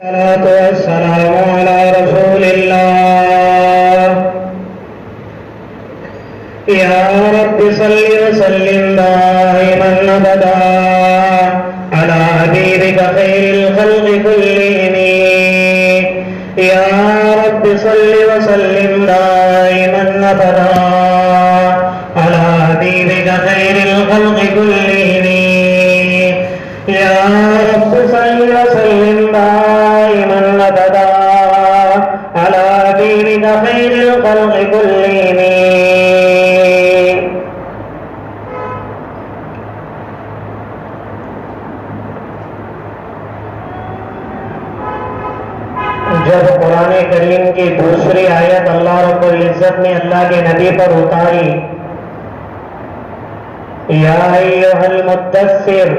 الصلاة والسلام على رسول الله يا رب صل وسلم دائما أبدا على حبيبك خير الخلق كلهم يا رب صل وسلم دائما أبدا على حبيبك خير الخلق كلهم يا رب صل وسلم دائما أبدا على حبيبك خير الخلق كلهم. جب قرآن کریم کی دوسری آیت اللہ رب العزت نے اللہ کے نبی پر اتاری، یا ایھا المدثر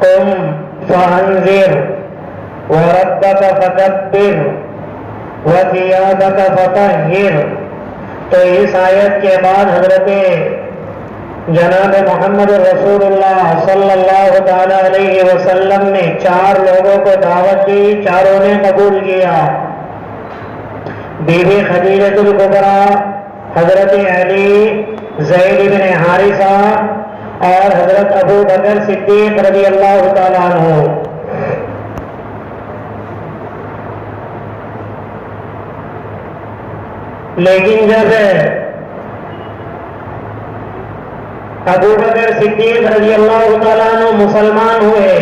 قم فانذر وربک فکبر وثیابک فطہر، تو اس آیت کے بعد حضرت جناب محمد رسول اللہ صلی اللہ تعالی علیہ وسلم نے 4 لوگوں کو دعوت دی، چاروں نے قبول کیا۔ بی بی خدیجہ الکبریٰ، حضرت علی، زید بن حارثہ اور حضرت ابو بکر صدیق رضی اللہ تعالیٰ عنہ۔ لیکن جب ابو بکر صدیق رضی اللہ تعالیٰ عنہ مسلمان ہوئے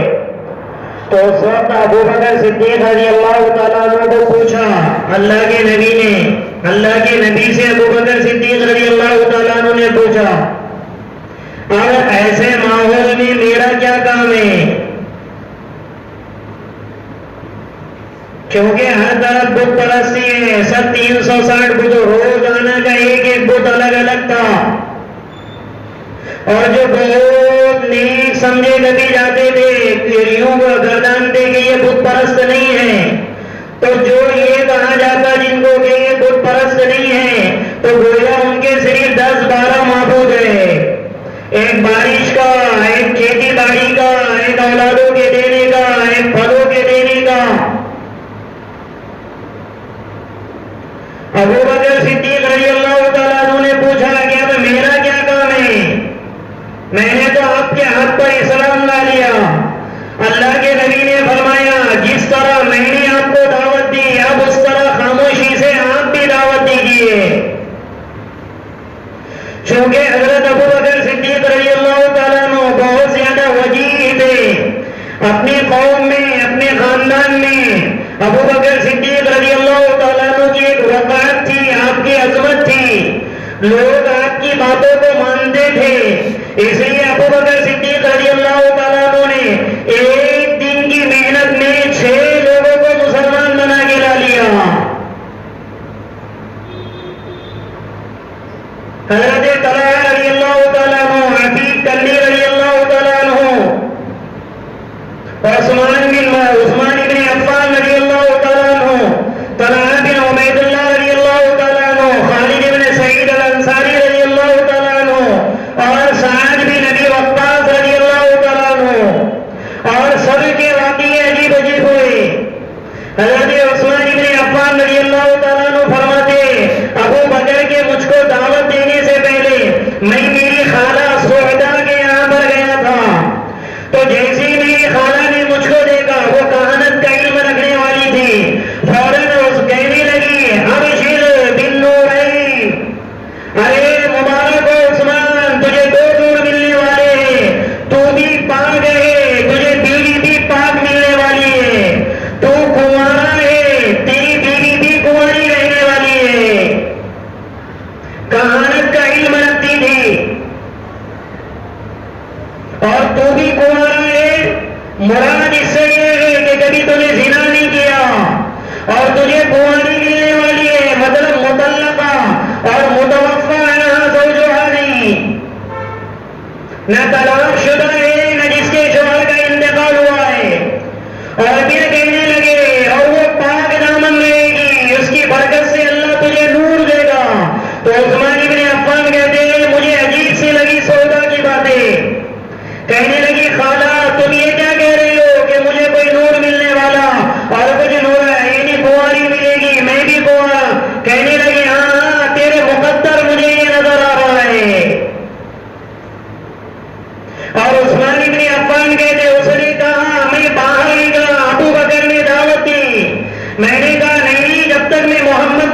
تو اس وقت ابو بکر صدیق رضی اللہ تعالیٰ عنہ کو پوچھا، اللہ کے نبی نے، اللہ کے نبی سے ابو بکر صدیق رضی اللہ تعالیٰ عنہ نے پوچھا، اور ایسے ماحول میں میرا کیا کام ہے؟ کیونکہ ہر طرف بت پرستی ہے، سب 360 بت، روزانہ کا ایک ایک بت الگ الگ تھا، اور جو بہت نیک سمجھے کبھی جاتے تھے یوں گردانتے کہ یہ بت پرست نہیں ہے، تو جو یہ کہا جاتا جن کو کہ یہ بت پرست نہیں ہے، تو گویا ان کے صرف 10-12 معبود ہے، ایک بارش کا، ایک کھیتی باڑی کا، ایک اولادوں کے دینے کا، ایک پھلوں کے دینے کا۔ ابو بکر صدیق رضی اللہ تعالیٰ عنہ نے پوچھا کہ اب میرا کیا کام ہے؟ میں نے تو آپ کے ہاتھ پر اسلام لا لیا۔ اللہ کے نبی نے فرمایا، جس طرح میں نے آپ کو دعوت دی، اب اس طرح خاموشی سے آپ بھی دعوت دیجیے۔ چونکہ حضرت ابو بکر صدیق رضی اللہ تعالیٰ عنہ بہت زیادہ وجیح تھے، اپنی قوم میں، اپنے خاندان میں ابو بکر صدیق رضی اللہ تعالیٰ عنہ کی ایک وقار تھی، آپ کی عظمت تھی، لوگ آپ کی باتوں کو مانتے تھے، اس لیے ابو بکر صدیق رضی اللہ تعالیٰ عنہ نے ایک دن کی محنت میں 6 لوگوں کو مسلمان بنا کے لا لیا۔ حضرت طلحہ رضی اللہ تعالیٰ عنہ، عتیق کلی رضی اللہ تعالیٰ عنہ، عثمان بن عفان رضی اللہ تعالیٰ عنہ، طلحہ بن عبید اللہ رضی اللہ تعالیٰ عنہ، خالد بن سعید الانصاری رضی اللہ تعالیٰ عنہ، اور سعد بن ابی وقاص رضی اللہ تعالیٰ عنہ، اور سب کے واقعے عجیب عجیب ہوئے۔ حضرت عثمان بن عفان رضی اللہ تعالیٰ عنہ فرماتے، ابو بکر کے مجھ کو دعوت دینے سے پہلے میں میری خالہ سعدہ کے یہاں پر گیا تھا، تو جیسے ہی میری خالہ نے مجھ کو دیکھا، وہ کہانت کا علم رکھنے والی تھی، فوراً کہنے لگی، ابشر بالنورین، ارے مبارک ہو عثمان، تجھے 2 نور ملنے والے ہیں، تو بھی پاک ہے، تجھے بیوی بھی پاک ملنے والی ہے، تو کنوارا ہے، تیری بیوی بھی کنواری رہنے والی ہے۔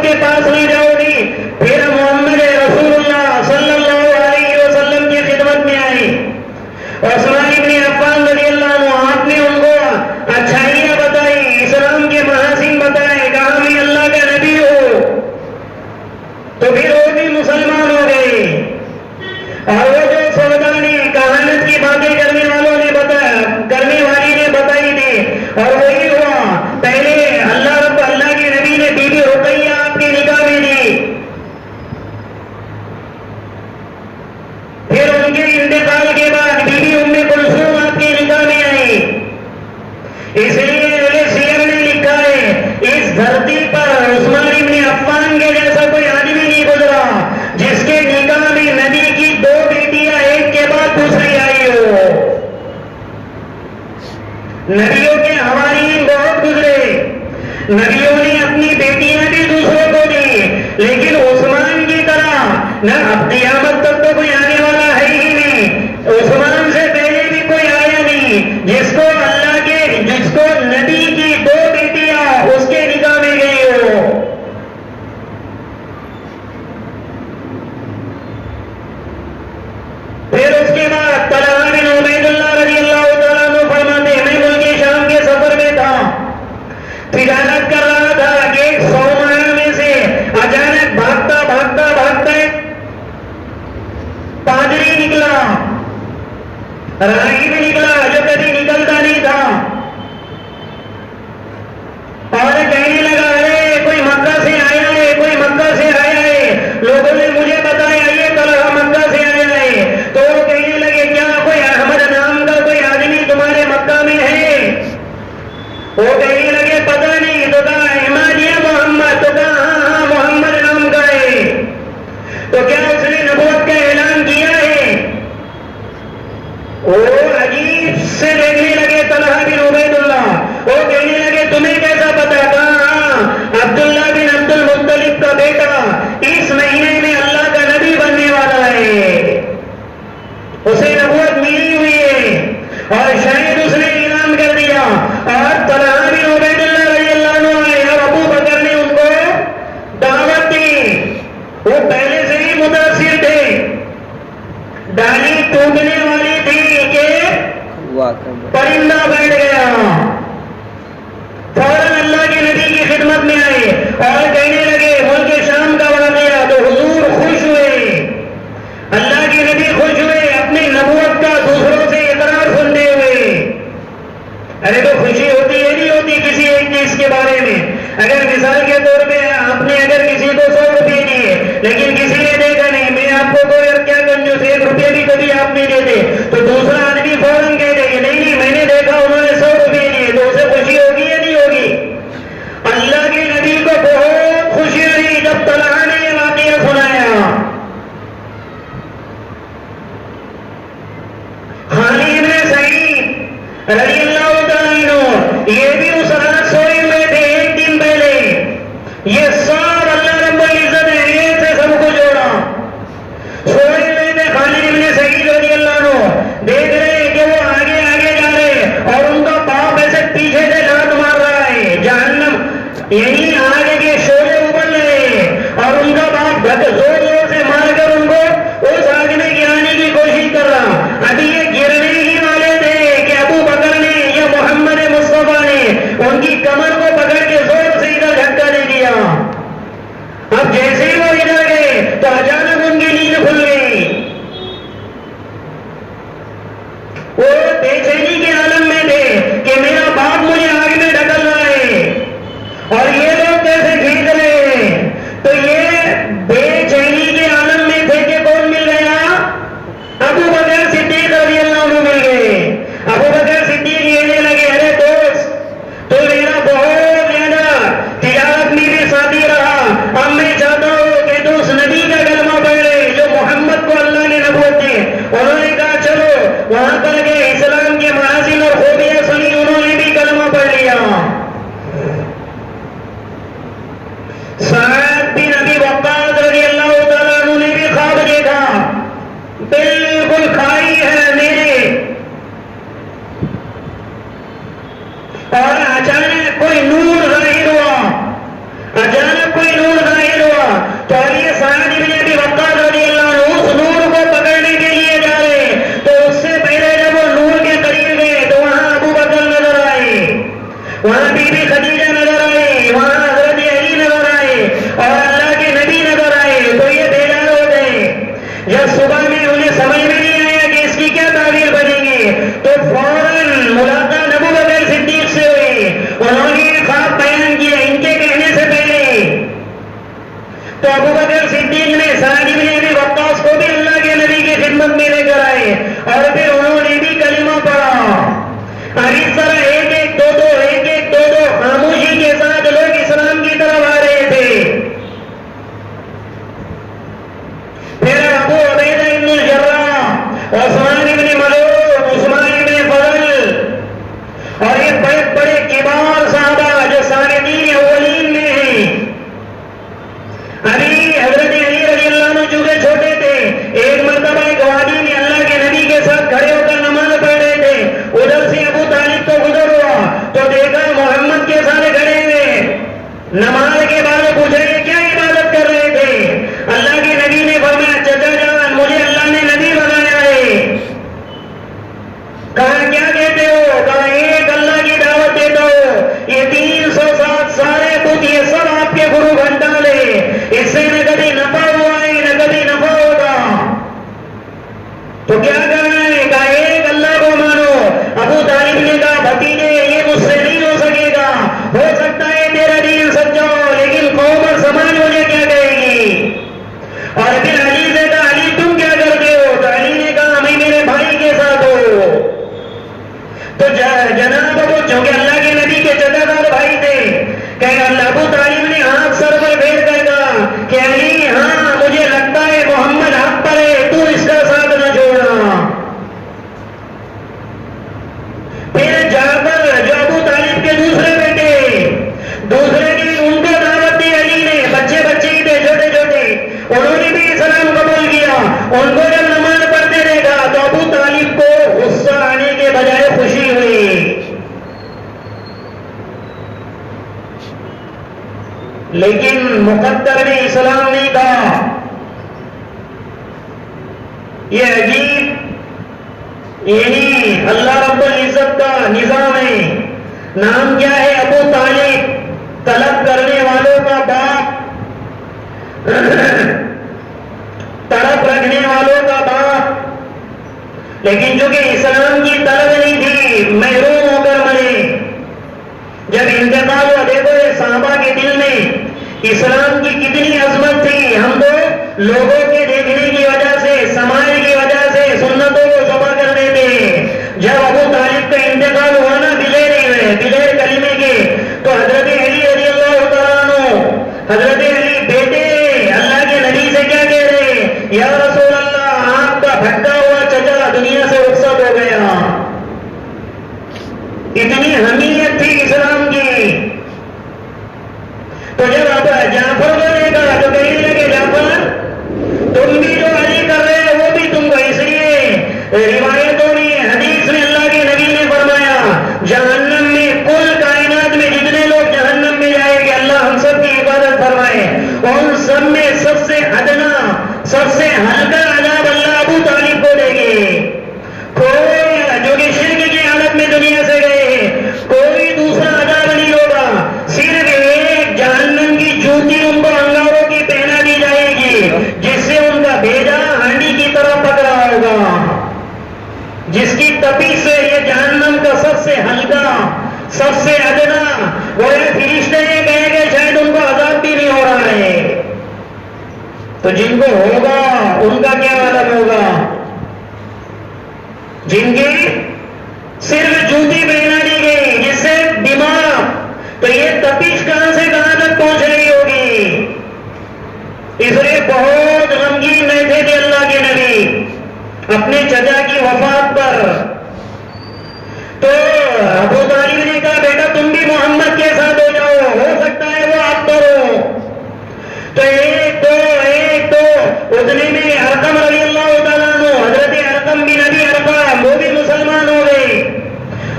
کے پاس نہ جاؤ گی. پھر محمد رسول اللہ صلی اللہ علیہ وسلم کی خدمت میں آئی. عثمان بن عفان رضی اللہ عنہ آپ نے ان کو اچھائیاں بتائی, اسلام کے محاسن بتائے, کہا میں اللہ کا نبی ہوں. تو پھر وہ بھی مسلمان ہو گئے. اور وہ جو سودانی کہانت کی باتیں کرنے والی نے بتائی تھی, اور وہی ہوا. پہلے اللہ کے نبی نے بی بی رقیہ آپ کے نکاح میں دی, پھر ان کے انتقال کے بعد بی بی ام کلثوم آپ کے نکاح میں آئی. اس لیے اہل سیر نے لکھا ہے اس دھرتی پر عثمان بن عفان کے جیسا کوئی آدمی نہیں گزرا جس کے نکاح میں نبی کی دو بیٹیاں ایک کے بعد دوسری آئی ہو. نبیوں کے حوارین بہت گزرے, نبیوں نے اپنی بیٹیاں بھی دوسروں کو دی, لیکن عثمان کی طرح نہ اب قیامت تک تو کوئی آنے والا ہے ہی نہیں. عثمان سے پہلے بھی کوئی آیا نہیں جس کو نبی کی دو بیٹیاں اس کے نکاح میں گئی ہو. پھر اس کے بعد طلحہ بن عبید اللہ رضی اللہ تعالیٰ عنہ فرماتے ہیں, میں ملک شام کے سفر میں تھا, تجارت کر رہا تھا کہ ایک صومعہ میں سے اچانک بھاگتا ایک پادری نکلا, راہب نکلا جو کبھی نکلتا نہیں تھا, اور کہنے لگا ارے کوئی مکہ سے آیا ہے, کوئی مکہ سے آیا ہے. لوگوں نے مجھے بتایا یہ طلحہ مکہ سے آیا ہے. تو وہ کہنے لگے کیا کوئی احمد نام کا کوئی آدمی تمہارے مکہ میں ہے؟ وہ کہنے لگے پتہ نہیں. تو کہا احمد یا محمد؟ تو کہا ہاں محمد نام کا ہے. تو کیا اس نے نبوت کا اعلان کیا ہے؟ وہ عجیب سے دیکھنے لگے طلحہ بن عبید اللہ. وہ کہنے لگے تمہیں کیسا پتا؟ کہا عبداللہ بن عبد المطلب کا بیٹا اس مہینے میں اللہ کا نبی بننے والا ہے, اسے نبوت ملی ہوئی ہے, اور شاید اس نے اعلان کر دیا. اور طلحہ بن عبید اللہ رضی اللہ عنہ آئے اور ابو بکر نے ان کو دعوت دی. وہ پہلے سے ہی متاثر تھے, ڈالی ٹوٹنے والی تھی کہ پرندہ بیٹھ گیا. فوراً اللہ کے نبی کی خدمت میں آئے اور کہنے لگے ملک شام کا واقعہ. تو حضور خوش ہوئے, اللہ کے نبی خوش ہوئے اپنی نبوت کا دوسروں سے اقرار سنتے ہوئے. ارے تو خوشی ہوتی ہے نہیں ہوتی کسی ایک چیز کے بارے میں. اگر مثال کے طور پہ آپ نے اگر کسی کو 100 روپے دیے لیکن کسی نے دیکھا نہیں, میں آپ کو کوئی کیا کنجوس 1 روپے بھی کبھی آپ نہیں دیتے, تو دوسرا آدمی فوراً کہہ دے کہ نہیں میں نے دیکھا انہوں نے 100 روپے دیے, تو اسے خوشی ہوگی یا نہیں ہوگی؟ اللہ کے نبی کو بہت خوشی ہوئی جب طلحہ نے یہ واقعہ سنایا. خالد بن سعید رضی اللہ تعالیٰ عنہ یہ بھی اس رات سوئے ہوئے تھے. ایک دن پہلے یہ سب اللہ رب العزت نے یہ سے سب کو جوڑا. سوئے ہوئے تھے خالد بن سعید رضی اللہ عنہ, دیکھ رہے کہ وہ آگے جا رہے اور ان کا باپ ایسے پیچھے سے لات مار رہا ہے. جہنم یہی آگے کے شعلے ابل رہے اور ان کا باپ زور سے مار کر ان کو اس آگ میں گرانے کی کوشش کر رہا. ابھی یہ گرنے ہی والے تھے کہ ابو بکر نے یا محمد مصطفیٰ نے ان کی کمر کو پکڑ کے زور سے ادھر جھٹکا دے دیا. اب جیسے ہی وہ ادھر گئے تو اچانک ان کی نیند کھل گئی. وہ بے چینی کے عالم میں تھے کہ میرا باپ مجھے آگ میں ڈھکل رہا ہے اور یہ لوگ کیسے کھینچ رہے ہیں. تو یہ بے چینی کے عالم میں تھے کہ کون مل گیا؟ ابو بکر صدیق رضی اللہ عنہ مل گئے. ابو بکر صدیق کہنے لگے ارے دوست تو میرا بہت زیادہ تجارت میں بھی ساتھی رہا, اب میں چاہتا ہوں کہ تو اس نبی کا کلمہ پڑھ لے جو محمد کو اللہ نے نبوت دی. انہوں نے کہا چلو وہاں پر گئے, اسلام کے محاسن اور خوبیاں سنی, انہوں نے بھی کلمہ پڑھ لیا. سعد بن ابی وقاص رضی اللہ تعالیٰ عنہ نے بھی خواب دیکھا, بالکل کھائی ہے میرے, اور اچانک کوئی نور ظاہر ہوا, اچانک کوئی نور ظاہر بی بی خدیجہ نظر آئی، وہاں حضرت علی نظر آئے اور اللہ کے نبی نظر آئے، تو یہ بیدار ہو گئے۔ جب صبح میں انہیں سمجھ میں نہیں آیا کہ اس کی کیا تعبیر بنے گی، تو فوراً ملاقات ابو بکر صدیق سے ہوئی، انہوں نے خواب بیان کیا ان کے کہنے سے پہلے۔ تو ابو بکر صدیق نے سعد بن ابی وقاص کو بھی اللہ کے نبی کی خدمت میں لے کر آئے اور پھر انہوں نے بھی کلمہ پڑھا۔ اور اس طرح ایک ایک دو دو خاموشی کے ساتھ لوگ اسلام کی طرف آ رہے تھے۔ پھر ابو عبیدہ بن الجراح، عثمان بن مظعون، عثمان بن فضل اور یہ بڑے بڑے کبار صحابہ جو سابقین اولین میں ہیں۔ ابھی حضرت علی رضی اللہ عنہ چونکہ چھوٹے تھے، ایک مرتبہ ایک وادی میں اللہ کے نبی کے ساتھ کھڑے ہو کر نماز پڑھ رہے تھے، ادھر سے ابو طالب کو گزر ہوا تو دیکھا محمد کے ساتھ کھڑے ہوئے۔ نماز کے بعد پوچھا یہ کیا عبادت کر رہے تھے؟ اللہ کے نبی نے فرمایا چچا جان مجھے اللہ نے نبی بنایا ہے۔ کہا کیا کہتے ہو؟ کہا ایک اللہ کی دعوت دیتا ہو، یہ 307 سارے بت یہ سب آپ کے گرو گھنٹال ہے، اس سے نہ کبھی نفع ہوا ہے نہ کبھی نفع ہوگا، تو کیا کرنا ہے؟ کہا ایک اللہ کو مانو۔ ابو طالب نے کہا بھتیجے یہ مجھ سے نہیں ہو سکے گا، ہو سکتا ہے تیرا دین سچا ہو لیکن قوم اور سماج مجھے کیا کہے گی؟ اور پھر علی سے کہا علی تم کیا کرتے ہو؟ تو علی نے کہا میں میرے بھائی کے ساتھ ہوں۔ تو جناب ابو چونکہ اللہ کے نبی کے چچا دار بھائی تھے، کہ ابو طالب نے ہاتھ سر پر پھیر کر کہا کہ علی ہاں مجھے لگتا ہے محمد حق پر ہے، تو اس کا ساتھ نہ چھوڑنا۔ پھر جعفر جو ابو طالب کے دوسرے بیٹے، دوسرے دن ان کو دعوت دی علی نے، بچے ہی تھے چھوٹے چھوٹے، انہوں نے بھی اسلام قبول کیا۔ ان کو جب نماز پڑھتے دیکھا تو ابو طالب کو غصہ آنے کے بجائے خوشی ہوئی، لیکن مقدر میں اسلام نہیں تھا۔ یہ عجیب یعنی اللہ رب العزت کا نظام ہے۔ نام کیا ہے؟ ابو طالب، طلب کرنے والوں کا باپ، طلب رکھنے والوں کا باپ، لیکن چونکہ اسلام کی طلب نہیں تھی محروم ہو کر مرے۔ جب انتقال ہوا دیکھو یہ صحابہ کے دل میں اسلام کی کتنی عظمت تھی، ہم تو لوگوں کے دیکھنے کی وجہ سے، سماج کی وجہ سے سنتوں کو ذبح کر دیتے ہیں۔ جب ابو طالب کا انتقال ہوا نا بغیر کلمے کے، تو حضرت علی رضی اللہ تعالیٰ عنہ، حضرت علی بیٹے اللہ کے نبی سے کیا کہہ رہے؟ یا رسول اللہ آپ کا بھٹکا ہوا چچا دنیا سے رخصت ہو گیا۔ اتنی حمیت تھی اسلام کی۔ تو جب اب جعفر کو دیکھا تو کہنے لگے جعفر تم بھی جو علی کر رہے ہو وہ بھی تم کو، اس لیے روایتوں میں حدیث میں اللہ کے نبی نے فرمایا جہنم میں کل کائنات میں جتنے لوگ جہنم میں جائیں گے اللہ ہم سب کی حفاظت فرمائے، ان سب میں سب سے ادنا سب سے ہلکا عذاب اللہ ابو طالب کو دیں گے۔ کوئی جو کہ شرک کی حالت میں دنیا سے گئے کوئی دوسرا عذاب نہیں ہوگا، صرف ایک جہنم کی جوتی ان کو انگاروں کی پہنا دی جائے گی جس سے ان کا بھیجا ہانڈی کی طرح پک رہا ہوگا، جس کی تپش سے یہ جہنم کا سب سے ہلکا سب سے ادنا وہ فرشتے یہ کہیں گے شاید ان کو عذاب بھی نہیں ہو رہا ہے۔ تو جن کو ہوگا ان کا کیا عالم ہوگا؟ جن کی صرف جوتی پہنا دی گئی جس سے دماغ، تو یہ تپش کہاں سے کہاں تک پہنچ رہی ہوگی؟ اس لیے بہت غمگین رہتے تھے اللہ کے نبی اپنے چچا کی وفات پر۔ تو ابو طالب نے کہا بیٹا تم بھی محمد کے ساتھ ہو جاؤ، ہو سکتا ہے وہ آپ پر ہو۔ تو ایک دو اتنے میں ارقم رضی اللہ تعالیٰ عنہ، حضرت ارقم بن ابی ارقم وہ بھی مسلمان ہو گئے،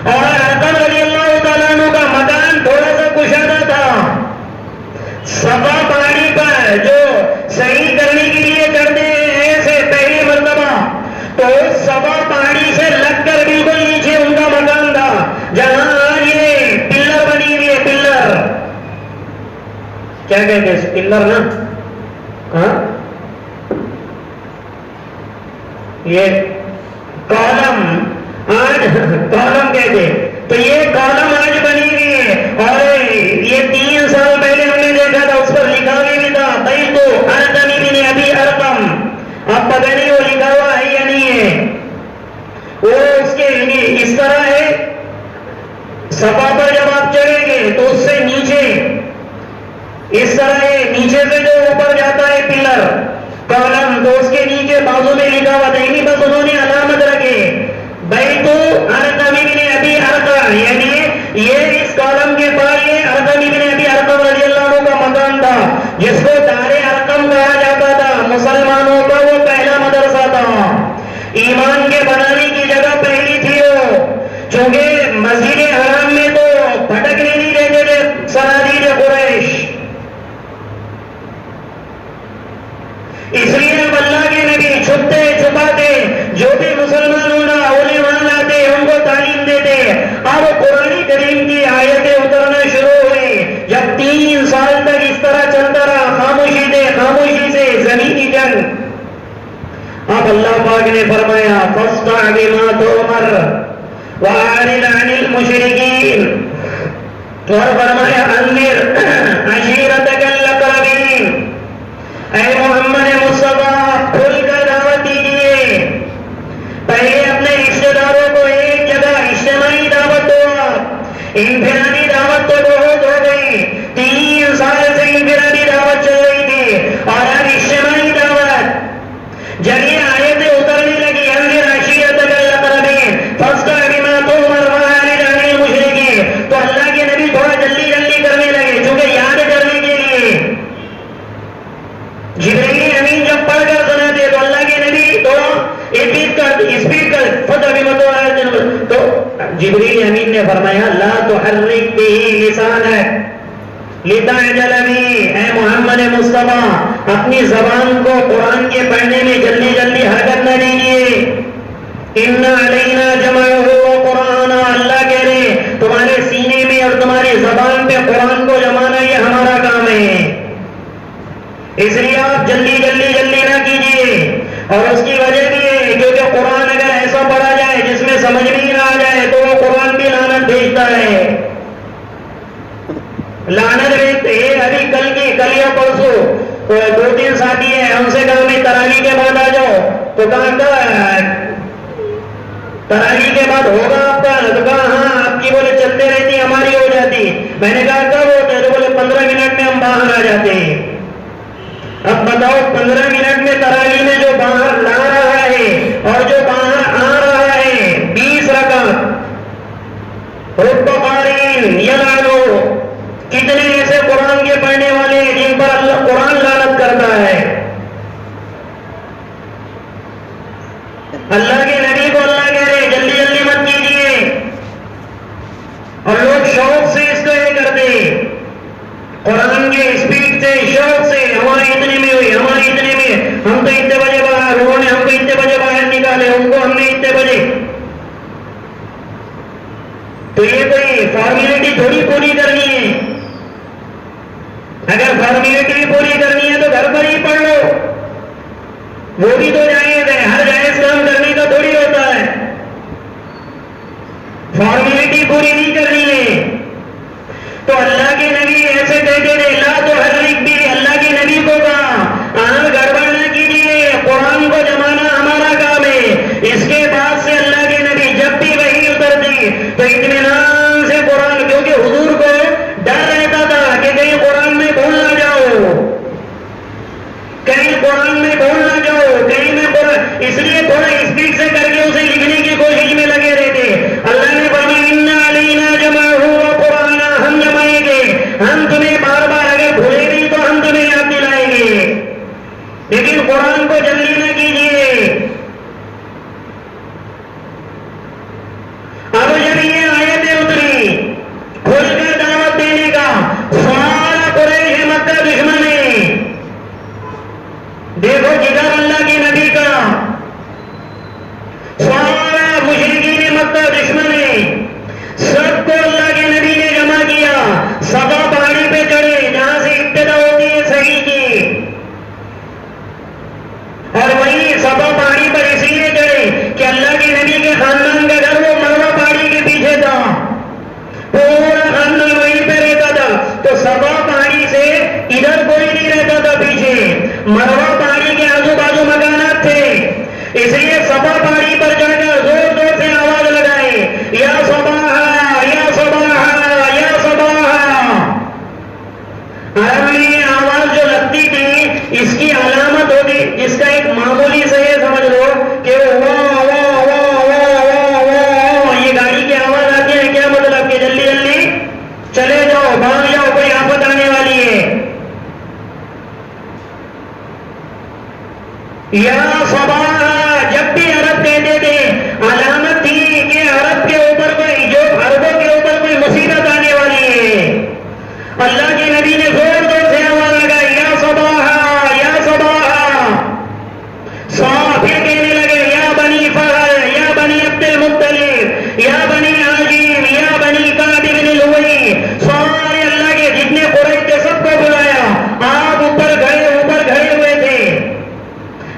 اور ارقم رضی اللہ تعالیٰ عنہ کا مکان تھوڑا سا کشادہ تھا، صفا پہاڑی پر جو صحیح کرنے کے لیے چڑھتے ہیں ایسے پہلی مرتبہ، تو اس صفا کیا کہتے ہیں پلر نا، ہاں یہ کالم، آج کالم کہتے، تو یہ کالم آج بنی ہوئی ہے، اور یہ 3 سال پہلے ہم نے دیکھا تھا، اس پر لکھا بھی تھا بیت ارقم بن ابی ارقم، اب پتہ نہیں وہ لکھا ہوا ہے یا نہیں ہے، وہ اس کے اس طرح ہے، صفا پر جب آپ چڑھیں گے تو اس سے نیچے اس طرح ہے، نیچے سے جو اوپر جاتا ہے پلر کالم، تو اس کے نیچے بازو میں لکھا ہوا تھا، بس انہوں نے علامت رکھے بیت ارقم بن ابی ارقم، یعنی یہ اس کالم کے پاس یہ ارقم بن ابی ارقم رضی اللہ عنہ کا مکان تھا، جس کو دار ارقم کہا جاتا تھا، مسلمانوں کا وہ پہلا مدرسہ تھا، ایمان کے بنانے کی جگہ پہلی تھی وہ، چونکہ مسجد حرام میں تو بھٹکنے نہیں دیتے تھے صنادید قریش، اس لیے اب اللہ کے نبی چھپتے چھپاتے جو بھی مسلمان ہونا علماء آتے ان کو تعلیم دیتے، اب قرآن کریم کی آیتیں اترنا شروع ہوئی، جب 3 سال تک اس طرح چلتا رہا، خاموشی سے زمینی جنگ، اب اللہ پاک نے فرمایا فاصدع بما تؤمر واعرض عن المشرکین، اور فرمایا انذر عشیرتک الاقربین، اے محمد مصطفیٰ کھل کر دعوت دیجیے، پہلے اپنے رشتے داروں کو ایک جگہ اجتماعی دعوت دو، انفرادی دعوت تو بہت ہو گئی، 3 سال سے انفرادی دعوت چل رہی تھی، اور اب اجتماعی دعوت، جب یہ آیتیں اترنے لگی انذر عشیرتک الاقربین فاصدع بما تؤمر واعرض عن المشرکین، تو اللہ کے نبی تھوڑا جلدی کرنے لگے، چونکہ یاد کرنے کے لیے جبرائیل امین جب پڑھ کر سناتے تو اللہ کے نبی تو اسپیڈ کر فتح بھی تو جبرائیل امین نے فرمایا لا تحرک به لسانک لتعجل به، اے محمد مصطفیٰ اپنی زبان کو قرآن کے پڑھنے میں جلدی حرکت نہ دیجیے، ان علینا جمعہ وقرآن، اللہ کہہ رہے تمہارے سینے میں اور تمہاری زبان پہ قرآن کو جمانا یہ ہمارا کام ہے، اس لیے آپ جلدی نہ کیجیے، اور اس کی وجہ بھی ہے کیونکہ قرآن اگر ایسا پڑھا جائے جس میں سمجھ میں ہی نہ آ جائے تو وہ قرآن بھی لعنت بھیجتا ہے، لعنت بھیجتے ہیں۔ ابھی کل یا پرسوں 2-3 ساتھی ہیں، ہم سے کہا میں تراویح کے بعد آ جاؤ، تو کہا تراویح کے بعد ہوگا آپ کا، تو کہا ہاں آپ کی بولے چلتے رہتی ہماری ہو جاتی، میں نے کہا کب ہوتا ہے، تو بولے 15 منٹ میں ہم باہر آ جاتے ہیں۔ اب بتاؤ 15 منٹ میں تراویح میں جو باہر لا رہا ہے اور جو باہر آ رہا ہے 20 رکعت، رب قارئین یلعنو، کتنے ایسے قرآن کے پڑھنے والے ہیں جن پر اللہ قرآن لعنت کرتا ہے۔ اللہ کے نبی کو اللہ کہہ رہے جلدی مت کیجیے، اور لوگ شوق سے اس کو یہ کرتے قرآن کے اسپیڈ سے شوق سے، ہماری اتنے میں ہوئی، ہماری اتنے میں، ہم تو اتنے بجے باہر، انہوں نے ہم کو اتنے بجے باہر نکالے، ان کو ہم نے اتنے بجے، تو یہ کوئی فارمیلٹی تھوڑی پوری کرنی ہے، اگر فارمیلٹی پوری کرنی ہے تو گھر پر ہی پڑھ لو، وہ بھی تو جائز ہے، ہر جائز کام کرنے کا تھوڑی ہوتا ہے، فارمیلٹی پوری نہیں کرنی ہے۔ تو اللہ کے نبی ایسے کہتے تھے لا تحرک بھی، اللہ کے نبی کو کہا گڑبڑ نہ کیجیے، قرآن کو جمانا ہمارا کام ہے۔ اس کے بعد سے اللہ کے نبی جب بھی وحی اترتی تو اطمینان سے قرآن، کیونکہ حضور کو ڈر رہتا تھا کہ کہیں قرآن میں بھول نہ جاؤ، کہیں قرآن میں بھول نہ جاؤ، کہیں میں قرآن، اس لیے تھوڑا اسپیڈ سے کر کے اسے لکھنے کی کوشش میں لگے رہتے۔ اللہ نے فرمایا ان علینا جمعہ وقرآن، ہم جمائیں گے، ہم تمہیں بار بار اگر بھولے نہیں تو ہم تمہیں یاد دلائیں گے، لیکن قرآن کو جلدی نہ کیجیے۔ اب جب یہ آیتیں اتری کھل کر دعوت دینے کا، سارا قریش مکہ دشمن ہے، دیکھو جگر اللہ کے نبی کا، سارا مشرکین مکہ دشمن ہے، سب کو اللہ کے نبی نے جمع کیا، صفا پہاڑی پہ چڑھے جہاں سے ابتدا ہو جاؤ بھاگ جاؤ کوئی آفت آنے والی ہے. یا صباح جب بھی عرب کہتے تھے علامت تھی کہ عرب کے اوپر کوئی جو عربوں کے اوپر کوئی مصیبت آنے والی ہے. اللہ کے نبی نے زور زور سے آواز لگائی یا صباح یا صباح. پھر کہنے لگے یا بنی فہر یا بنی عبد المطلب یا بنی عاجم یا بنی کعب بن لؤی. سارے اللہ کے جتنے قریش تھے سب کو بلایا. آپ اوپر کھڑے ہوئے تھے.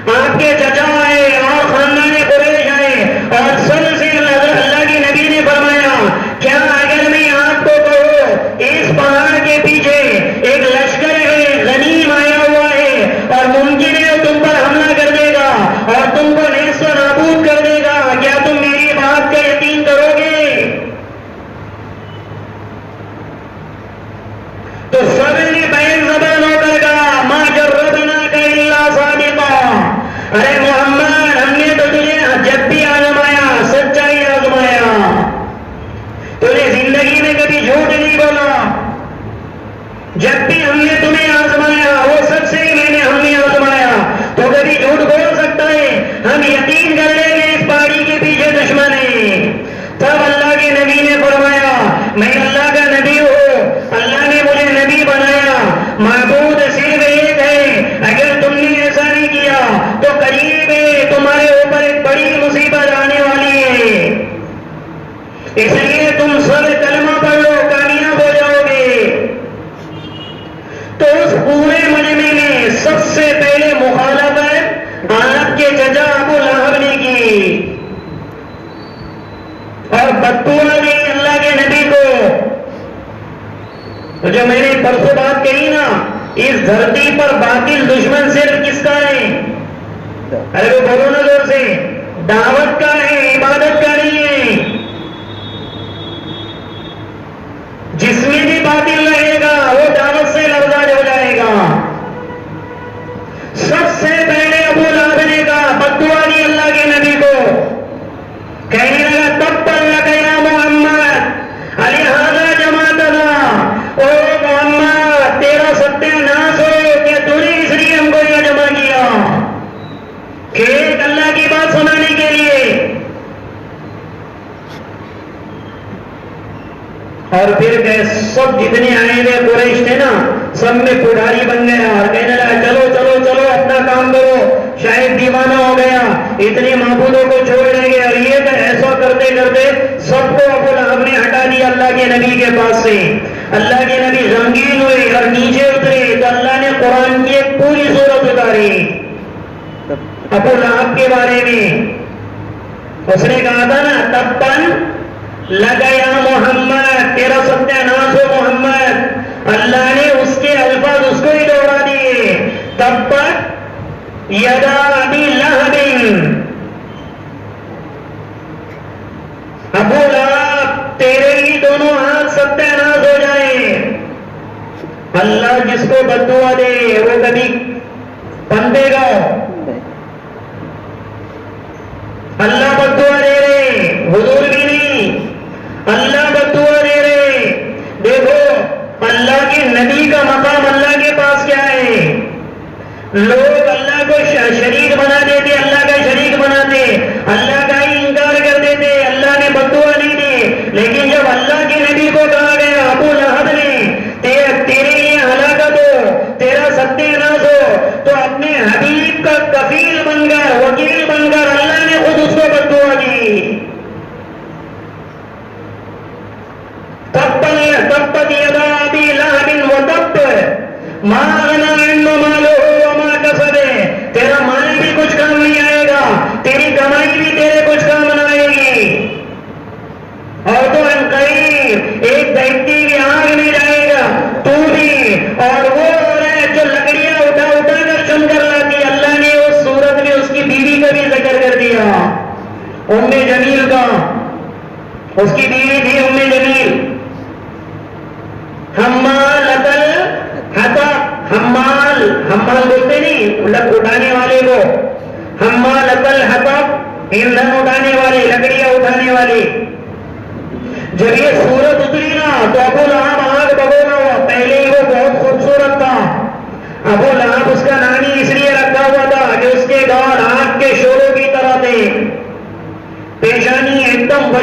آپ کے چچا آئے اور خاندان قریش آئے اور سب سے اللہ کے نبی نے فرمایا کیا اگر میں آپ کو کہوں اس پہاڑ کے پیچھے ایک لشکر ہے غنیم آیا ہوا ہے اور ممکن ہے تم پر حملہ کر دے گا اور تم کو نیست و نابود کر دے گا, کیا تم میری بات کا یقین کرو گے؟ تو سب نے بین زبان ہو کر کہا ما جربناک الا صادقا. ارے محمد ہم نے تو تجھے جب بھی آزمایا سچائی آزمایا, تجھے زندگی میں کبھی جھوٹ نہیں بولا. جب بھی ہم نے تمہیں آزمایا وہ سب سے ہی ہم نے آزمایا, تو کبھی جھوٹ بول سکتا ہے؟ ہم یقین کر لیں گے اس پہاڑی کے پیچھے دشمن ہے. تب اللہ کے نبی نے فرمایا میں اللہ کا نبی ہوں, اللہ نے مجھے نبی بنایا, معبود صرف ایک ہے. اگر تم نے ایسا نہیں کیا تو قریب ہے تمہارے اوپر ایک بڑی مصیبت آنے والی ہے. اس لیے تم سب کلمہ پڑھ لو کامیاب ہو جاؤ گے. تو اس پورے مجمع میں سب سے پہلے مخالفت آپ کے چچا ابو لہب نے کی اور بددعا دی اللہ کے نبی کو. جو میں نے پرسوں بات کہی نا, اس دھرتی پر باطل دشمن صرف کس کا ہے؟ ارے وہ بولو نا زور سے, دعوت کا ہے, عبادت کا نہیں ہے. جس میں بھی باطل رہے گا وہ دعوت سے لرزان ہو جائے گا. سب سے پہلے ابو لہب نے کہا بددعا دی اللہ کے نبی کو, کہنے لگا تبا لک یا محمد لہذا جمعتنا. او محمد تیرا ستیہ ناش ہو کہ تو نے اس لیے ہم کو یہ جمع کیا کہ ایک اللہ کی بات سنانے کے لیے. اور پھر کہ سب جتنے آئے ہوئے قریش تھے نا سب میں پڑھاری بن گیا اور کہنے لگا چلو چلو چلو اپنا کام کرو, شاید دیوانہ ہو گیا, اتنے معبودوں کو چھوڑ دیں گے. اور یہ کہ ایسا کرتے کرتے سب کو ابو لہب نے ہٹا دیا اللہ کے نبی کے پاس سے. اللہ کے نبی غمگین ہوئے اور نیچے اترے تو اللہ نے قرآن کی ایک پوری سورت اتاری ابو لہب کے بارے میں. اس نے کہا تھا نا تبن لگا یا محمد تیرا ستیہ ناش ہو محمد. اللہ نے اس کے الفاظ اس کو ہی دوہرا دیے تبت یدا ابی لہب, ابو لہب تیرے ہی دونوں ہاتھ ستیہ ناش ہو جائے. اللہ جس کو بددعا دے وہ کبھی بندے گا. اللہ بددعا دے رہے, حضور بھی نہیں, اللہ بددعا دے رہے. دیکھو اللہ کے نبی کا مقام اللہ کے پاس کیا ہے. لوگ اللہ کو شریک بنا دیتے, اللہ کا شریک بناتے, اللہ کا ہی انکار کر دیتے, اللہ نے بددعا نہیں دی. لیکن جب اللہ کے نبی کو کہا گیا ابو لہب نے تیرے لیے ہلاکت ہو, تیرا ستیہ ناش ہو, تو اپنے حبیب کا کفیل بن کر وکیل بن کر اللہ نے خود اس کو بددعا دی. تبت یدا ابی لہب وتب ما اغنی عنہ مالہ وما کسب. تیرا مال بھی کچھ کام نہیں آئے گا, تیری کمائی بھی تیرے کچھ کام نہ آئے گی. اور تو ان قریب ایک دہتی کی آگ میں جائے گا تو بھی, اور وہ جو لکڑیاں اٹھا اٹھا کر چن کر لاتی. اللہ نے اس صورت میں اس کی بیوی کا بھی ذکر کر دیا, ام جمیل کا. اس کی بیوی تھی ام جمیل. حمالۃ الحطب, حمال بولتے نہیں اٹھانے والے کو, حمالۃ الحطب ایندھن اٹھانے والے, لکڑیاں اٹھانے والے. جب یہ سورت اتری نا تو ابو لہب آگ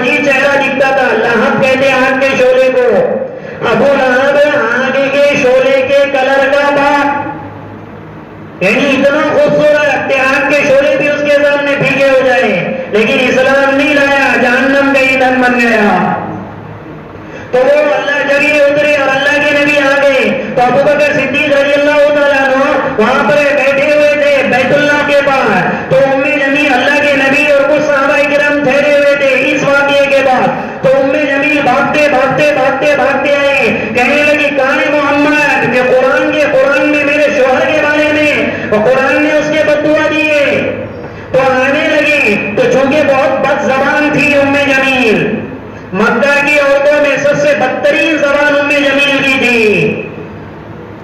عجیب چہرہ دکھتا تھا. لہب کہتے آگ کے شعلے کو. ابو لہب آگ کے شعلے کے کلر کا باپ, یعنی اتنا خوبصورت کہ آگ کے شعلے بھی اس کے سامنے پھیکے ہو جائے, لیکن اسلام نہیں لایا, جہنم کا ایندھن بن گیا. تو وہ اللہ جگہ اترے اور اللہ کے نبی آ گئے. تو ابو بکر صدیق رضی اللہ تعالیٰ عنہ وہاں پر بیٹھے ہوئے تھے بیت اللہ کے پاس. تو ام جمیل اللہ کے نبی اور کچھ صحابہ کرام ٹھہرے ہوئے تھے اس واقعے کے بعد. تو ام جمیل بھاگتے بھاگتے بھاگتے بھاگتے آئے, کہنے لگی کان محمد کہ قرآن میں میرے شوہر کے بارے میں قرآن نے اس کے بددعا دیے. تو آنے لگی. تو چونکہ بہت بد زبان تھی ام جمیل, مکہ کی عورتوں میں سب سے بدترین زبان ام جمیل کی تھی.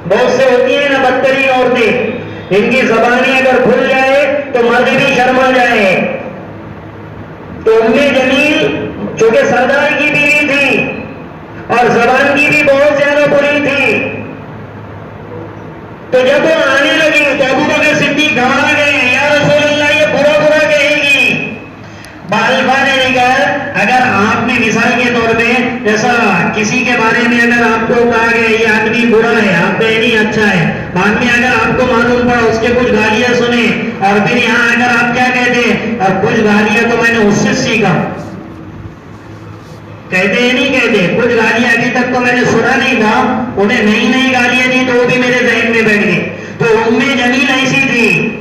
بہت سے ہوتی ہیں نا بدترین عورتیں, ان کی زبانیں اگر کھل جائے تو مرد بھی شرما جائے. تو ام جمیل چونکہ سردار کی بیوی تھی اور زبان کی بھی بہت زیادہ بری تھی. تو جب وہ آنے لگی تو ابو بکر صدیق گھبرا گئے, یا رسول اللہ یہ برا برا کہے گی. بالفا نے کہا اگر آپ نے مثال کے طور پہ جیسا کسی کے بارے میں اگر آپ کو کہا گیا یہ آدمی برا ہے, آپ کا نہیں اچھا ہے, بعد میں اگر آپ کو معلوم پڑا اس کے کچھ گالیاں سنے اور پھر یہاں اگر آپ کیا کہتے اور کچھ گالیاں تو میں نے اس سے سیکھا, کہتے ہیں نہیں کہتے کچھ گالیاں ابھی تک تو میں نے سنا نہیں تھا, انہیں نئی نئی گالیاں دی تو وہ بھی میرے ذہن میں بیٹھ گئی. تو ام جمیل ایسی تھی.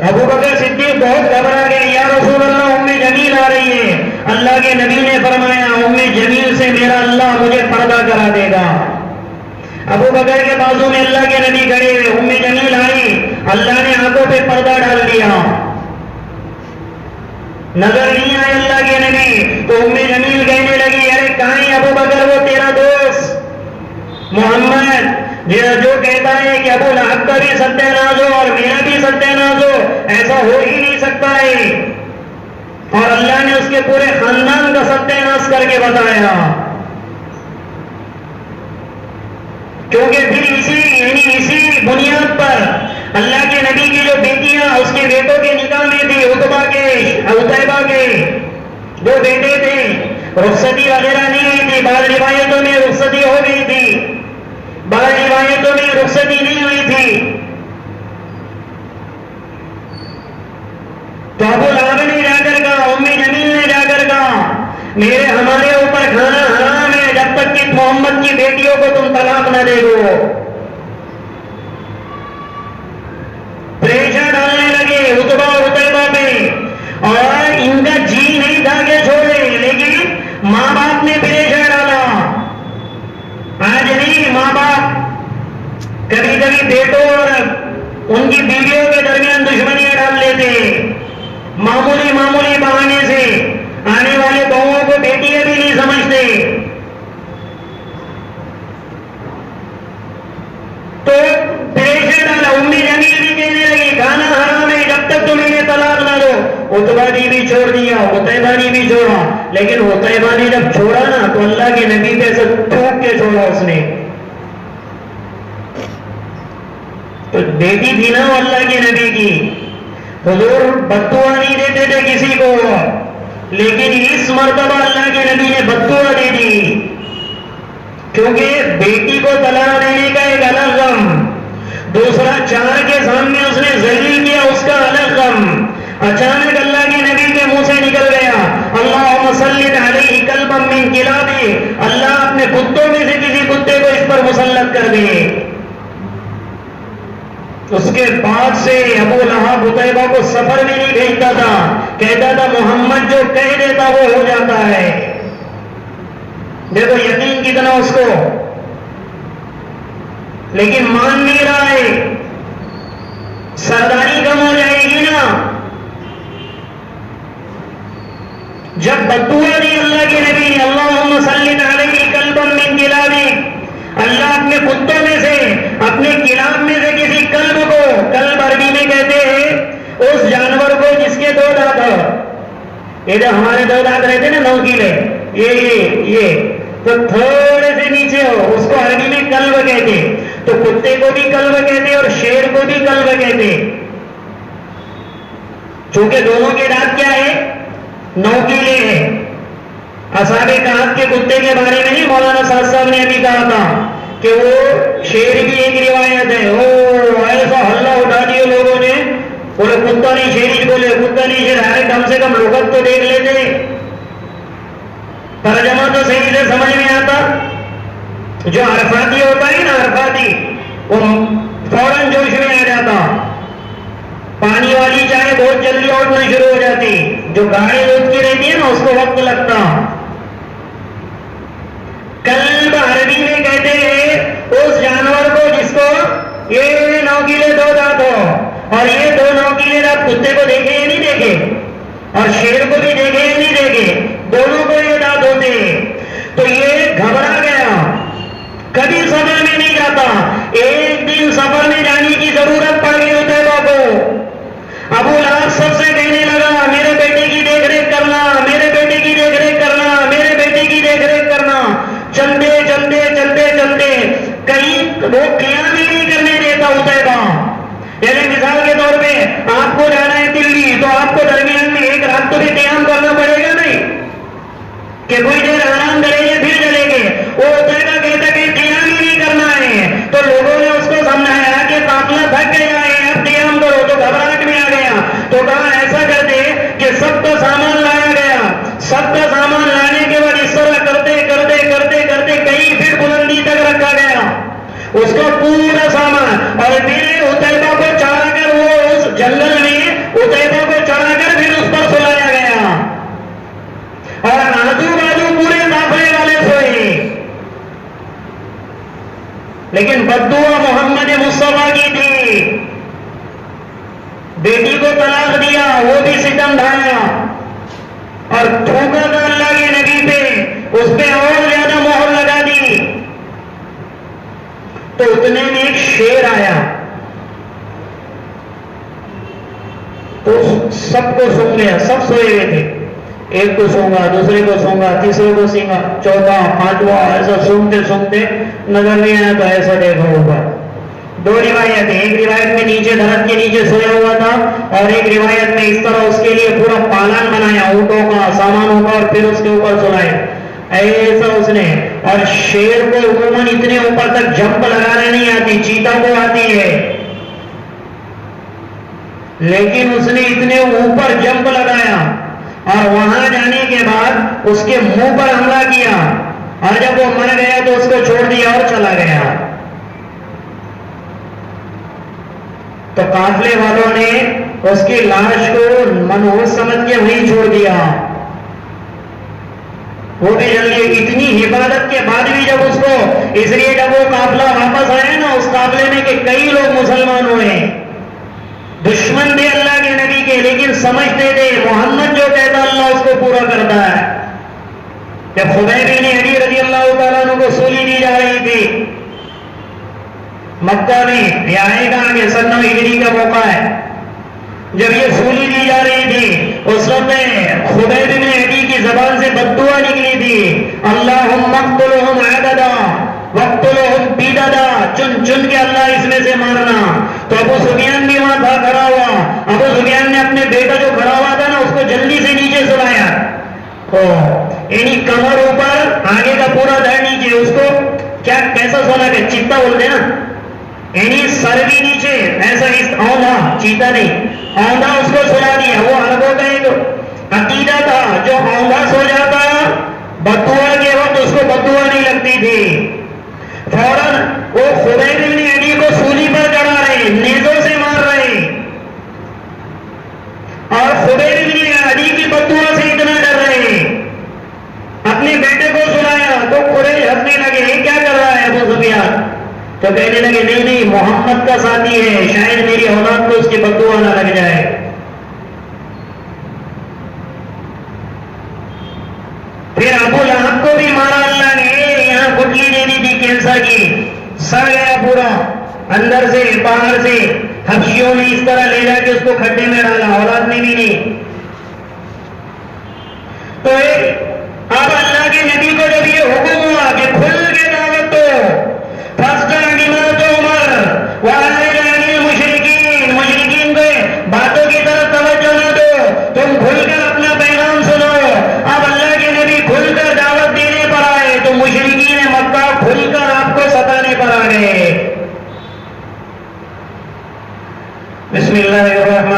ابو بکر صدیق بہت گھبرا گئے, یا رسول اللہ ام جمیل آ رہی ہے. اللہ کے نبی نے فرمایا ام جمیل سے میرا اللہ مجھے پردہ کرا دے گا. ابو بکر کے بازو میں اللہ کے نبی کھڑے ہوئے, ام جمیل آئی, اللہ نے آنکھوں پہ پردہ ڈال دیا, نظر نہیں آئے اللہ کے نبی. تو ام جمیل کہنے لگی ارے کہاں ہے ابو بکر وہ تیرا دوست محمد جو کہتا ہے کہ ابو لہب کا بھی ستیہ ناز ہو اور میرا بھی ستیہ ناز ہو, ایسا ہو ہی نہیں سکتا ہے. اور اللہ نے اس کے پورے خاندان کا ستیہ ناز کر کے بتایا, کیونکہ پھر اسی بنیاد پر اللہ کے نبی کی جو بیٹیاں اس کے بیٹوں کے نکاح میں تھی, عتیبہ کے دو بیٹے تھے, رخصتی وغیرہ نہیں ہوئی تھی. بعض روایتوں میں رخصتی ہو گئی تھی, بعض روایتوں میں رخصتی نہیں ہوئی تھی. تو ابو لہب نے جا کر کہا, ام جمیل نے جا کر کہا ہمارے اوپر کھانا حرام ہے جب تک کہ محمد کی بیٹیوں کو تم طلاق نہ دے دو. پریشر ڈالنے لگے عتبہ اور عتیبہ پہ, اور ان کا جی نہیں تھا کہ چھوڑے, لیکن ماں باپ نے پریشر ڈالا. آج نہیں, ماں باپ کبھی کبھی بیٹوں اور ان کی بیویوں کے درمیان دشمنیاں ڈال لیتے, معمولی بہانے سے. آنے والے بہوؤں کو بیٹیاں بھی نہیں سمجھتے. تو پریشر ڈالا. ام جمیل بھی کہنے لگی کھانا حرام ہے جب تک تم انہیں طلاق نہ دو. عتبہ نے بھی چھوڑ دیا, عتیبہ نے بھی چھوڑا, لیکن عتیبہ نے جب چھوڑا نا تو اللہ کے نبی پہ سے ٹھوک کے چھوڑا اس نے. تو بیٹی تھی نا اللہ کے نبی کی, حضور بددعا نہیں دیتے تھے کسی کو, لیکن اس مرتبہ اللہ کے نبی نے بددعا دے دی, کیونکہ بیٹی کو طلاق دینے کا ایک الگ غم, دوسرا چار کے سامنے اس نے ذلیل کیا اس کا الگ غم. اچانک اللہ کے نبی کے منہ سے نکل گیا اللہم سلط علیہ کلبا من کلابہ, اللہ اپنے کتوں میں سے کسی کتے کو اس پر مسلط کر دے. اس کے بعد سے ابو لہب عتیبہ کو سفر میں نہیں بھیجتا تھا, کہتا تھا محمد جو کہہ دیتا وہ ہو جاتا ہے. دیکھو یقین کتنا اس کو, لیکن مان نہیں رہا ہے. سرداری کم ہو جائے گی نا, جب بددعا دی اللہ کے نبی نے اللہم سلط علیہ کلبا من کلابہ, اللہ اپنے کتوں میں سے اپنے کلاب میں سے کسی کلب کو, کلب عربی میں کہتے ہیں اس جانور کو جس کے دو دانت ہو, یہ جو ہمارے دو دانت رہتے ہیں نا 9 کیلے, یہ تو تھوڑے سے نیچے ہو اس کو عربی میں کلب کہتے. تو کتے کو بھی کلب کہتے اور شیر کو بھی کلب کہتے, چونکہ دونوں کے دانت کیا ہے 9 کیلے ہیں. اصحاب کہف کے کتے کے بارے میں نہیں مولانا صاحب نے ابھی کہا تھا کہ وہ شیر بھی ایک روایت ہے. او ایسا ہلہ اٹھا دیا لوگوں نے, بولے کتا نہیں شیر, بولے کتا نہیں شیر. ارے کم سے کم لغت تو دیکھ لیتے, ترجمہ تو صحیح سے سمجھ میں آتا. جو عرفاتی ہوتا ہے نا, عرفاتی, وہ فوراً جوش میں آ جاتا. پانی والی چائے بہت جلدی اٹھنا شروع ہو جاتی, جو گاڑی دودھ کی رہتی ہے نا اس کو وقت لگتا. کلب عربی میں کہتے ہیں اس جانور کو جس کو یہ نوکیلے دو دانت ہو, اور یہ دو نوکیلے دانت کتے کو دیکھے یا نہیں دیکھے, اور شیر کو بھی دیکھے یا نہیں دیکھے, دونوں کو یہ دانت ہوتے. تو یہ گھبرا گیا, کبھی سفر میں نہیں جاتا. ایک دن سفر میں جانے کی ضرورت پڑ گئی عتیبہ کو. ابو لہب سب سے کہنے لگا میرے بیٹے کی دیکھ ریکھ کرنا, میرے بیٹے کی دیکھ ریکھ کرنا, میرے بیٹے کی دیکھ ریکھ کرنا. چلتے چلتے چلتے چلتے کہیں وہ قیام ہی نہیں کرنے دیتا عتیبہ. یعنی مثال کے طور پہ آپ کو جانا ہے دلی, تو آپ کو درمیان میں ایک رات تو بھی قیام کرنا پڑے گا نہیں کہ کوئی دیر آرام کریں گے پھر چلیں گے. وہ عتیبہ کہتا کہ قیام ہی نہیں کرنا ہے. تو لوگوں نے اس کو سمجھایا کہ قافلہ تھک گیا ہے, اب قیام کرو. تو گھبراہٹ میں آ گیا, تو کہا ایسا کرتے کہ سب کا سامان لایا گیا. سب کا سامان لانے کے بعد اس طرح کرتے کرتے کرتے کرتے کئی فٹ بلندی تک رکھا گیا اس کا پورا سامان. اور پھر عتیبہ کو چڑھا کر, وہ اس جنگل میں عتیبہ کو چڑھا کر پھر اس پر سلایا گیا, اور آجو بازو پورے قافلے والے سوئے. لیکن بددعا محمد مصطفیٰ کی تھی. بیٹی کو طلاق دیا, وہ بھی ستم ڈھایا, اور تھوکا تھا اللہ کے نبی پہ, اس پہ اور زیادہ مہر لگا دی. تو اتنے میں ایک شیر آیا, تو سب کو سونگ گیا. سب سوئے ہوئے تھے, ایک کو سونگا, دوسرے کو سونگا, تیسرے کو سینگا, چوتھا, پانچواں, ایسا سونگتے سونگتے نظر نہیں آیا تو ایسا دیکھا ہوگا. دو روایت ہے, ایک روایت میں نیچے درخت کے نیچے سویا ہوا تھا, اور ایک روایت میں اس طرح اس کے لیے پورا پالان بنایا اونٹوں کا, سامانوں کا, اور پھر اس کے اوپر سلایا ایسا اس نے. اور شیر کو عموماً اتنے اوپر تک جمپ لگانے نہیں آتی, چیتا کو آتی ہے, لیکن اس نے اتنے اوپر جمپ لگایا, اور وہاں جانے کے بعد اس کے منہ پر حملہ کیا, اور جب وہ مر گیا تو اس کو چھوڑ دیا اور چلا گیا. تو قافلے والوں نے اس کی لاش کو منحوس سمجھ کے وہیں چھوڑ دیا. وہ بھی جلدی, اتنی حفاظت کے بعد بھی جب اس کو, اس لیے جب وہ قافلہ واپس آیا نا, اس قافلے میں کہ کئی لوگ مسلمان ہوئے, دشمن تھے اللہ کے نبی کے, لیکن سمجھتے تھے محمد جو کہتا اللہ اس کو پورا کرتا ہے. جب خبیب بن عدی رضی اللہ تعالیٰ عنہ کو سولی دی جا رہی تھی مکہ میں, یہ آئے گا کہ 97 ہجری کا موقع ہے, جب یہ سولی دی جا رہی تھی اس وقت خبیب بن عدی کی زبان سے بددعا نکلی تھی, اللہم اقتلہم عددا وقتلہم بددا, چن چن کے اللہ اس میں سے مارنا. تو ابو سفیان بھی وہاں تھا کھڑا ہوا. ابو سفیان نے اپنے بیٹا جو کھڑا ہوا تھا نا اس کو جلدی سے نیچے سلایا, یعنی کمر اوپر, آگے کا پورا دھڑ نیچے. اس کو کیا کیسا سونا کہ چیتا بولتے نا, یعنی سر بھی نیچے ایسا, اوندھا, چیتا نہیں, اوندھا اس کو سلا دیا. وہ عربوں کا ایک عقیدہ تھا, جو اوندھا سو جاتا بددعا کے وقت اس کو بددعا نہیں لگتی تھی. فوراً وہ خبیب بن عدی کو سولی پر چڑھا رہے, نیزوں سے مار رہے, اور خبیب بن عدی کی بددعا سے اتنا ڈر رہے. اپنے بیٹے کو سلایا تو قریش ہنسنے لگے, یہ کیا کر رہا ہے ابو سفیان؟ تو کہنے لگے نہیں نہیں, محمد کا ساتھی ہے, شاید میری اولاد کو اس کی بددعا نہ لگ جائے. پھر ابو لہب کو بھی مارا اللہ نے, یہاں گٹلی دے دی تھی کینسر کی, سڑ گیا پورا اندر سے باہر سے. حبشیوں نے اس طرح لے جا کے اس کو کھڈے میں ڈالا, اولاد نے بھی نہیں. تو اب اللہ کے نبی کو جب یہ حکم ہوا کہ کھل کے دعوت دو, مشرکین کو باتوں کی طرف توجہ نہ دو, تم کھل کر اپنا پیغام سنو. اب اللہ کے نبی کھل کر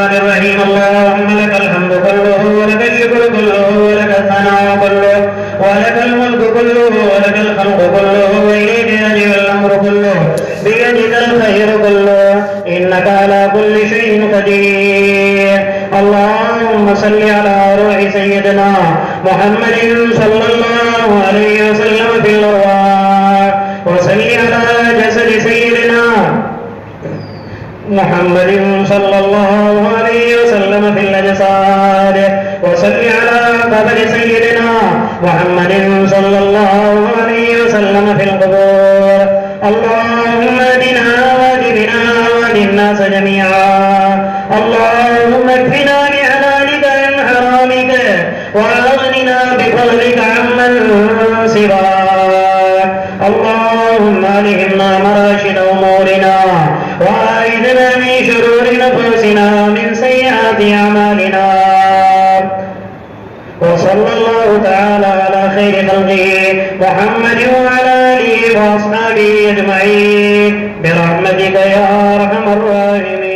الرحمن الرحيم اللهم لك الحمد كله ولك الشكر كله ولك الثناء كله ولك الملك كله ولك الخلق كله وإليك يجب الأمر كله بيدك الخير كله إنك على كل شيء قدير. اللهم صل على روح سيدنا محمد صلى الله عليه وسلم في الأرواح وصل على جسد سيدنا محمد صلى الله عليه وسلم في الأجساد وصل على قبر سيدنا محمد صلى الله عليه وسلم في القبور. اللهم اهدنا واهد بنا واهد الناس جميعا. اللهم اكفنا بحلالك عن حرامك وأغننا بفضلك عمن سواك. اللهم ألهمنا مراشد أمورنا وأعذنا من شرور نفوسنا من سيئات أعمالنا. وصلى الله تعالى على خير خلقه محمد وعلى آله وأصحابه أجمعين برحمتك يا أرحم الراحمين.